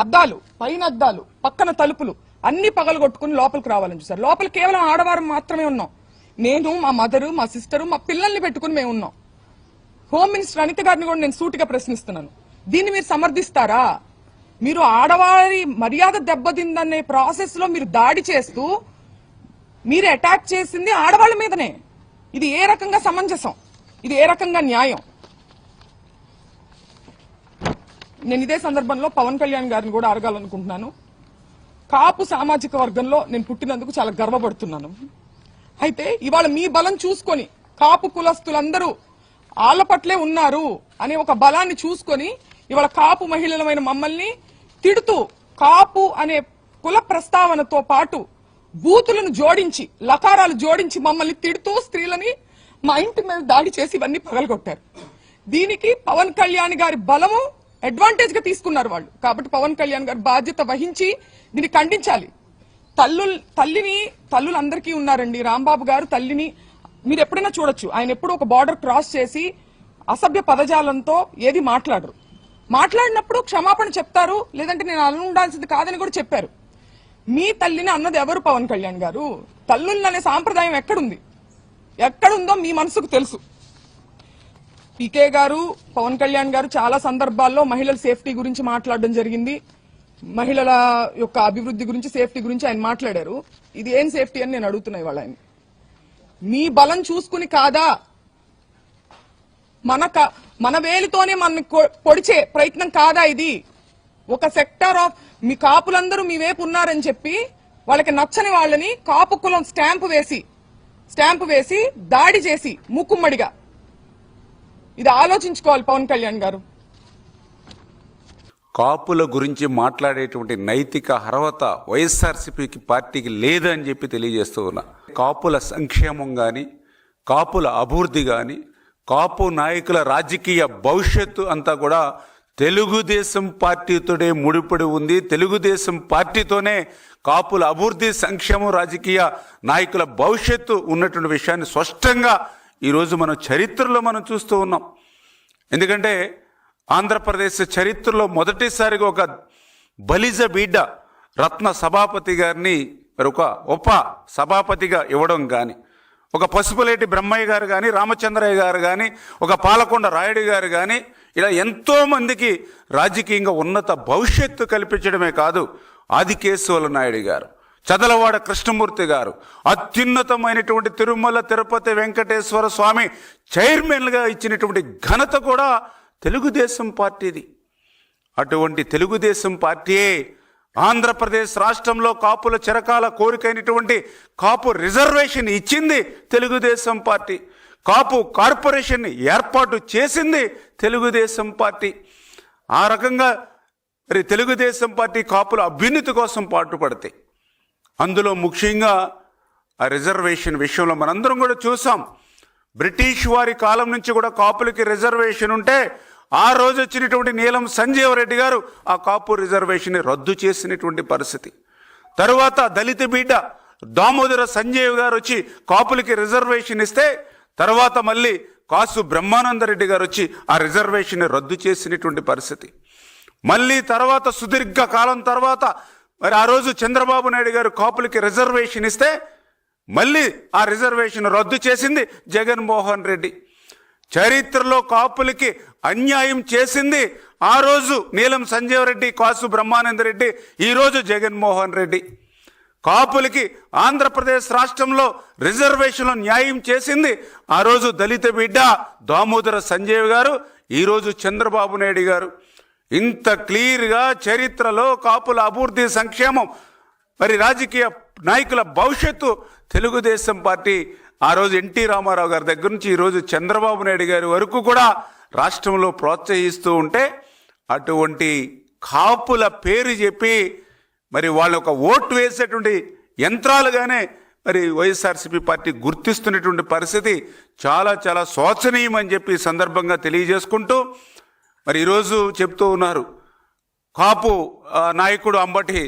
అద్దాలు, పైన అద్దాలు, పక్కన తలుపులు అన్ని పగలగొట్టుకుని లోపలికి రావాలని చూసారు. లోపల కేవలం ఆడవారు మాత్రమే ఉన్నాం. నేను, మా మదరు, మా సిస్టరు, మా పిల్లల్ని పెట్టుకుని మేము ఉన్నాం. హోమ్ మినిస్టర్ అనిత గారిని కూడా నేను సూటిగా ప్రశ్నిస్తున్నాను, దీన్ని మీరు సమర్థిస్తారా? మీరు ఆడవారి మర్యాద దెబ్బతిందనే ప్రాసెస్ లో మీరు దాడి చేస్తూ మీరు అటాక్ చేసింది ఆడవాళ్ళ మీదనే. ఇది ఏ రకంగా సమంజసం? ఇది ఏ రకంగా న్యాయం? నేను ఇదే సందర్భంలో పవన్ కళ్యాణ్ గారిని కూడా అడగాలనుకుంటున్నాను. కాపు సామాజిక వర్గంలో నేను పుట్టినందుకు చాలా గర్వపడుతున్నాను. అయితే ఇవాళ మీ బలం చూసుకొని కాపు కులస్తులందరూ ఆళ్ల పట్లే ఉన్నారు అనే ఒక బలాన్ని చూసుకొని ఇవాళ కాపు మహిళలమైన మమ్మల్ని తిడుతూ కాపు అనే కుల ప్రస్తావనతో పాటు బూతులను జోడించి, లకారాలు జోడించి మమ్మల్ని తిడుతూ స్త్రీలని మా ఇంటి మీద దాడి చేసి ఇవన్నీ పగలగొట్టారు. దీనికి పవన్ కళ్యాణ్ గారి బలము అడ్వాంటేజ్ గా తీసుకున్నారు వాళ్ళు. కాబట్టి పవన్ కళ్యాణ్ గారు బాధ్యత వహించి దీన్ని ఖండించాలి. తల్లులందరికీ ఉన్నారండి. రాంబాబు గారు తల్లిని మీరు ఎప్పుడైనా చూడొచ్చు. ఆయన ఎప్పుడు ఒక బార్డర్ క్రాస్ చేసి అసభ్య పదజాలంతో ఏది మాట్లాడరు. మాట్లాడినప్పుడు క్షమాపణ చెప్తారు, లేదంటే నేను అలా ఉండాల్సింది కాదని కూడా చెప్పారు. మీ తల్లిని అన్నది ఎవరు? పవన్ కళ్యాణ్ గారు. తల్లులనే సాంప్రదాయం ఎక్కడుందో మీ మనసుకు తెలుసు. పీకే గారు, పవన్ కళ్యాణ్ గారు చాలా సందర్భాల్లో మహిళల సేఫ్టీ గురించి మాట్లాడడం జరిగింది. మహిళల యొక్క అభివృద్ధి గురించి, సేఫ్టీ గురించి ఆయన మాట్లాడారు. ఇది ఏం సేఫ్టీ అని నేను అడుగుతున్నా ఇవాళ ఆయన. మీ బలం చూసుకుని కాదా, మన వేలితోనే మన పొడిచే ప్రయత్నం కాదా ఇది? ఒక సెక్టర్ ఆఫ్ మీ కాపులందరూ మీ వైపు ఉన్నారని చెప్పి వాళ్ళకి నచ్చని వాళ్ళని కాపు కులం స్టాంపు వేసి దాడి చేసి మూకుమ్మడిగా, ఇది ఆలోచించుకోవాలి పవన్ కళ్యాణ్ గారు. కాపుల గురించి మాట్లాడేటువంటి నైతిక అర్హత వైఎస్ఆర్సీపీ పార్టీకి లేదని చెప్పి తెలియజేస్తూ ఉన్నా. కాపుల సంక్షేమం కానీ, కాపుల అభివృద్ధి కానీ, కాపు నాయకుల రాజకీయ భవిష్యత్తు అంతా కూడా తెలుగుదేశం పార్టీతోనే ముడిపడి ఉంది. తెలుగుదేశం పార్టీతోనే కాపుల అభివృద్ధి, సంక్షేమం, రాజకీయ నాయకుల భవిష్యత్తు ఉన్నటువంటి విషయాన్ని స్పష్టంగా ఈరోజు మనం చరిత్రలో మనం చూస్తూ ఉన్నాం. ఎందుకంటే ఆంధ్రప్రదేశ్ చరిత్రలో మొదటిసారిగా ఒక బలిజ బిడ్డ రత్న సభాపతి గారిని ఒక ఉప సభాపతిగా ఇవ్వడం కానీ, ఒక పసుపులేటి బ్రహ్మయ్య గారు కానీ, రామచంద్రయ్య గారు కానీ, ఒక పాలకొండ రాయుడు గారు కానీ, ఇలా ఎంతోమందికి రాజకీయంగా ఉన్నత భవిష్యత్తు కల్పించడమే కాదు, ఆదికేశవుల నాయుడు గారు, చదలవాడ కృష్ణమూర్తి గారు, అత్యున్నతమైనటువంటి తిరుమల తిరుపతి వెంకటేశ్వర స్వామి చైర్మన్గా ఇచ్చినటువంటి ఘనత కూడా తెలుగుదేశం పార్టీది. అటువంటి తెలుగుదేశం పార్టీయే ఆంధ్రప్రదేశ్ రాష్ట్రంలో కాపుల చిరకాల కోరికైనటువంటి కాపు రిజర్వేషన్ ఇచ్చింది తెలుగుదేశం పార్టీ. కాపు కార్పొరేషన్ ఏర్పాటు చేసింది తెలుగుదేశం పార్టీ. ఆ రకంగా మరి తెలుగుదేశం పార్టీ కాపుల అభ్యున్నతి కోసం పాటుపడతాయి. అందులో ముఖ్యంగా ఆ రిజర్వేషన్ విషయంలో మనందరం కూడా చూసాం. బ్రిటిష్ వారి కాలం నుంచి కూడా కాపులకి రిజర్వేషన్ ఉంటే ఆ రోజు వచ్చినటువంటి నీలం సంజీవ్ రెడ్డి గారు ఆ కాపు రిజర్వేషన్ రద్దు చేసినటువంటి పరిస్థితి. తరువాత దళిత బిడ్డ దామోదర సంజీవ్ గారు వచ్చి కాపులకి రిజర్వేషన్ ఇస్తే తర్వాత మళ్ళీ కాసు బ్రహ్మానందరెడ్డి గారు వచ్చి ఆ రిజర్వేషన్ రద్దు చేసినటువంటి పరిస్థితి. మళ్ళీ తర్వాత సుదీర్ఘ కాలం తర్వాత మరి ఆ రోజు చంద్రబాబు నాయుడు గారు కాపులకి రిజర్వేషన్ ఇస్తే మళ్ళీ ఆ రిజర్వేషన్ రద్దు చేసింది జగన్మోహన్ రెడ్డి. చరిత్రలో కాపులకి అన్యాయం చేసింది ఆ రోజు నీలం సంజీవ్ రెడ్డి, కాసు బ్రహ్మానందరెడ్డి, ఈరోజు జగన్మోహన్ రెడ్డి. కాపులకి ఆంధ్రప్రదేశ్ రాష్ట్రంలో రిజర్వేషన్లో న్యాయం చేసింది ఆ రోజు దళిత బిడ్డ దామోదర సంజీవ్ గారు, ఈరోజు చంద్రబాబు నాయుడు గారు. ఇంత క్లియర్గా చరిత్రలో కాపుల అభివృద్ధి, సంక్షేమం, మరి రాజకీయ నాయకుల భవిష్యత్తు తెలుగుదేశం పార్టీ ఆ రోజు ఎన్టీ రామారావు గారి దగ్గర నుంచి ఈరోజు చంద్రబాబు నాయుడు గారి వరకు కూడా రాష్ట్రంలో ప్రోత్సహిస్తూ ఉంటే, అటువంటి కాపుల పేరు చెప్పి మరి వాళ్ళ ఒక ఓటు వేసేటువంటి యంత్రాలుగానే మరి వైఎస్ఆర్సీపీ పార్టీ గుర్తిస్తున్నటువంటి పరిస్థితి చాలా చాలా శోచనీయం అని చెప్పి సందర్భంగా తెలియజేసుకుంటూ, మరి ఈరోజు చెప్తూ ఉన్నారు కాపు నాయకుడు అంబటి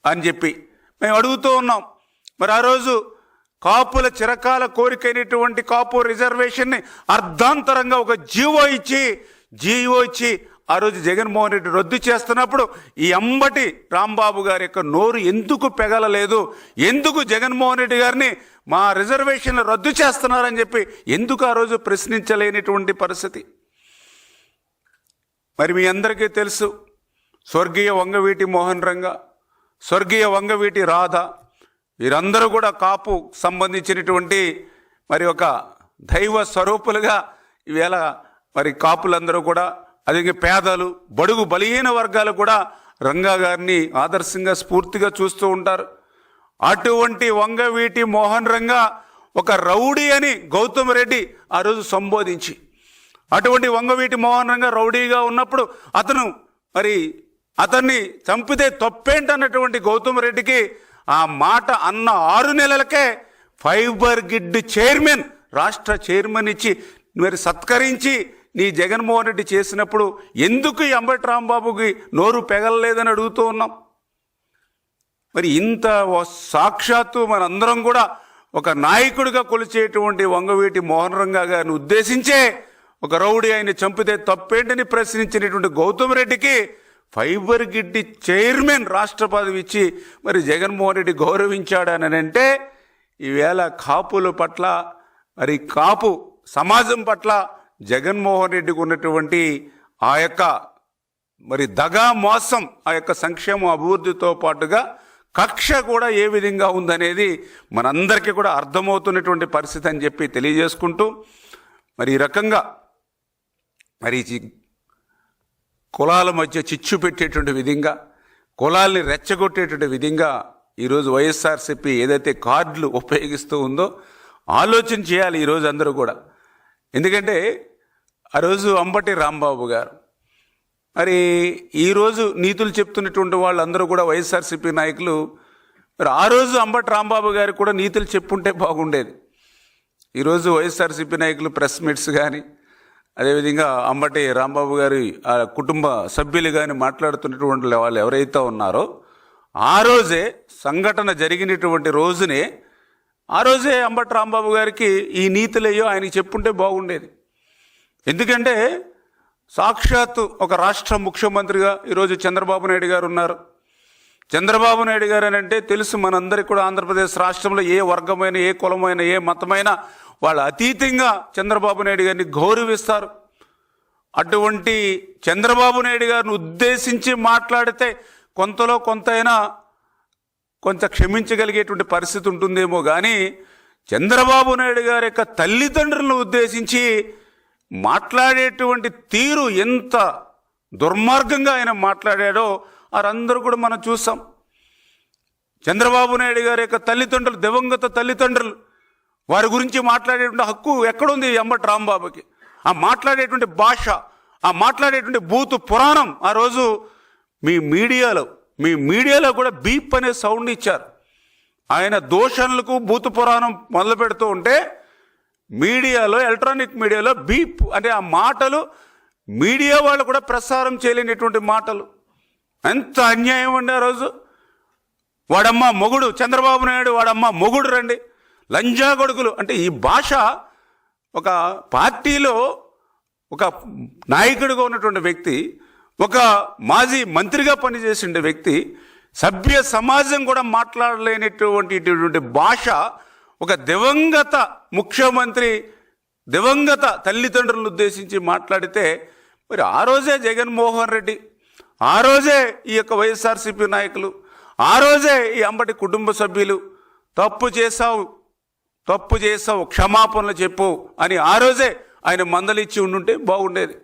అని చెప్పి మేము అడుగుతూ ఉన్నాం. మరి ఆ రోజు కాపుల చిరకాల కోరికైనటువంటి కాపు రిజర్వేషన్ని అర్ధాంతరంగా ఒక జీవో ఇచ్చి ఆ రోజు జగన్మోహన్ రెడ్డి రద్దు చేస్తున్నప్పుడు ఈ అంబటి రాంబాబు గారి యొక్క నోరు ఎందుకు పెగలలేదు, ఎందుకు జగన్మోహన్ రెడ్డి గారిని మా రిజర్వేషన్లు రద్దు చేస్తున్నారని చెప్పి ఎందుకు ఆ రోజు ప్రశ్నించలేనిటువంటి పరిస్థితి. మరి మీ అందరికీ తెలుసు, స్వర్గీయ వంగవీటి మోహన్ రంగ, స్వర్గీయ వంగవీటి రాధ, వీరందరూ కూడా కాపు సంబంధించినటువంటి మరి ఒక దైవ స్వరూపులుగా ఈవేళ మరి కాపులందరూ కూడా, అదే పేదలు, బడుగు బలహీన వర్గాలు కూడా రంగా గారిని ఆదర్శంగా స్ఫూర్తిగా చూస్తూ ఉంటారు. అటువంటి వంగవీటి మోహన్ రంగా ఒక రౌడీ అని గౌతమ్ రెడ్డి ఆ రోజు సంబోధించి, అటువంటి వంగవీటి మోహన్ రంగా రౌడీగా ఉన్నప్పుడు అతన్ని చంపితే తప్పేంటన్నటువంటి గౌతమ్ రెడ్డికి ఆ మాట అన్న 6 నెలలకే ఫైబర్ గిడ్ చైర్మన్, రాష్ట్ర చైర్మన్ ఇచ్చి మరి సత్కరించి నీ జగన్మోహన్ రెడ్డి చేసినప్పుడు ఎందుకు ఈ అంబటి రాంబాబుకి నోరు పెగలలేదని అడుగుతూ ఉన్నాం. మరి ఇంత సాక్షాత్తు మనందరం కూడా ఒక నాయకుడిగా కొలిచేటువంటి వంగవీటి మోహన్ రంగా గారిని ఉద్దేశించే ఒక రౌడీ ఆయన చంపితే తప్పేంటని ప్రశ్నించినటువంటి గౌతమ్ రెడ్డికి ఫైబర్ గిడ్డి చైర్మన్ రాష్ట్ర పదవి ఇచ్చి మరి జగన్మోహన్ రెడ్డి గౌరవించాడని అంటే ఈవేళ కాపుల పట్ల, మరి కాపు సమాజం పట్ల జగన్మోహన్ రెడ్డికి ఉన్నటువంటి ఆ యొక్క మరి దగా మోసం, ఆ యొక్క సంక్షేమ అభివృద్ధితో పాటుగా కక్ష కూడా ఏ విధంగా ఉందనేది మనందరికీ కూడా అర్థమవుతున్నటువంటి పరిస్థితి అని చెప్పి తెలియజేసుకుంటూ, మరి ఈ రకంగా మరి కులాల మధ్య చిచ్చు పెట్టేటువంటి విధంగా, కులాల్ని రెచ్చగొట్టేటువంటి విధంగా ఈరోజు వైఎస్ఆర్సీపీ ఏదైతే కార్డులు ఉపయోగిస్తూ ఉందో ఆలోచన చేయాలి ఈరోజు అందరూ కూడా. ఎందుకంటే ఆ రోజు అంబటి రాంబాబు గారు, మరి ఈరోజు నీతులు చెప్తున్నటువంటి వాళ్ళందరూ కూడా వైఎస్ఆర్సీపీ నాయకులు, మరి ఆ రోజు అంబటి రాంబాబు గారికి కూడా నీతులు చెప్పుంటే బాగుండేది. ఈరోజు వైఎస్ఆర్సీపీ నాయకులు ప్రెస్ మీట్స్ కానీ, అదేవిధంగా అంబటి రాంబాబు గారి ఆ కుటుంబ సభ్యులు కానీ మాట్లాడుతున్నటువంటి వాళ్ళు ఎవరైతే ఉన్నారో ఆ రోజే సంఘటన జరిగినటువంటి రోజునే, ఆ రోజే అంబటి రాంబాబు గారికి ఈ నీతులయ్యో ఆయనకి చెప్పుంటే బాగుండేది. ఎందుకంటే సాక్షాత్తు ఒక రాష్ట్ర ముఖ్యమంత్రిగా ఈరోజు చంద్రబాబు నాయుడు గారు ఉన్నారు. చంద్రబాబు నాయుడు గారు అని అంటే తెలుసు మనందరికీ కూడా, ఆంధ్రప్రదేశ్ రాష్ట్రంలో ఏ వర్గమైన, ఏ కులమైన, ఏ మతమైన వాళ్ళు అతీతంగా చంద్రబాబు నాయుడు గారిని గౌరవిస్తారు. అటువంటి చంద్రబాబు నాయుడు గారిని ఉద్దేశించి మాట్లాడితే కొంతలో కొంతైనా కొంత క్షమించగలిగేటువంటి పరిస్థితి ఉంటుందేమో కానీ, చంద్రబాబు నాయుడు గారి యొక్క తల్లిదండ్రులను ఉద్దేశించి మాట్లాడేటువంటి తీరు ఎంత దుర్మార్గంగా ఆయన మాట్లాడాడో వారందరూ కూడా మనం చూసాం. చంద్రబాబు నాయుడు గారి యొక్క తల్లిదండ్రులు, దివంగత తల్లిదండ్రులు, వారి గురించి మాట్లాడేటువంటి హక్కు ఎక్కడుంది అంబటి రాంబాబుకి? ఆ మాట్లాడేటువంటి భాష, ఆ మాట్లాడేటువంటి బూతు పురాణం ఆ రోజు మీ మీడియాలో కూడా బీప్ అనే సౌండ్ ఇచ్చారు. ఆయన దోషణలకు బూతు పురాణం మొదలు పెడుతూ ఉంటే మీడియాలో, ఎలక్ట్రానిక్ మీడియాలో బీప్ అంటే ఆ మాటలు మీడియా వాళ్ళు కూడా ప్రసారం చేయలేనటువంటి మాటలు. ఎంత అన్యాయం అండి ఆ రోజు. వాడమ్మ మొగుడు చంద్రబాబు నాయుడు, వాడమ్మ మొగుడు రండి, లంజా కొడుకులు అంటే ఈ భాష ఒక పార్టీలో ఒక నాయకుడిగా ఉన్నటువంటి వ్యక్తి, ఒక మాజీ మంత్రిగా పనిచేసిన వ్యక్తి, సభ్య సమాజం కూడా మాట్లాడలేనటువంటి భాష ఒక దివంగత ముఖ్యమంత్రి, దివంగత తల్లిదండ్రులను ఉద్దేశించి మాట్లాడితే, మరి ఆ రోజే జగన్మోహన్ రెడ్డి, ఆ రోజే ఈ యొక్క వైఎస్ఆర్సీపీ నాయకులు, ఆ రోజే ఈ అంబటి కుటుంబ సభ్యులు తప్పు చేశావు క్షమాపణలు చెప్పు అని ఆ రోజే ఆయన మందలిచ్చి ఉండుంటే బాగుండేది.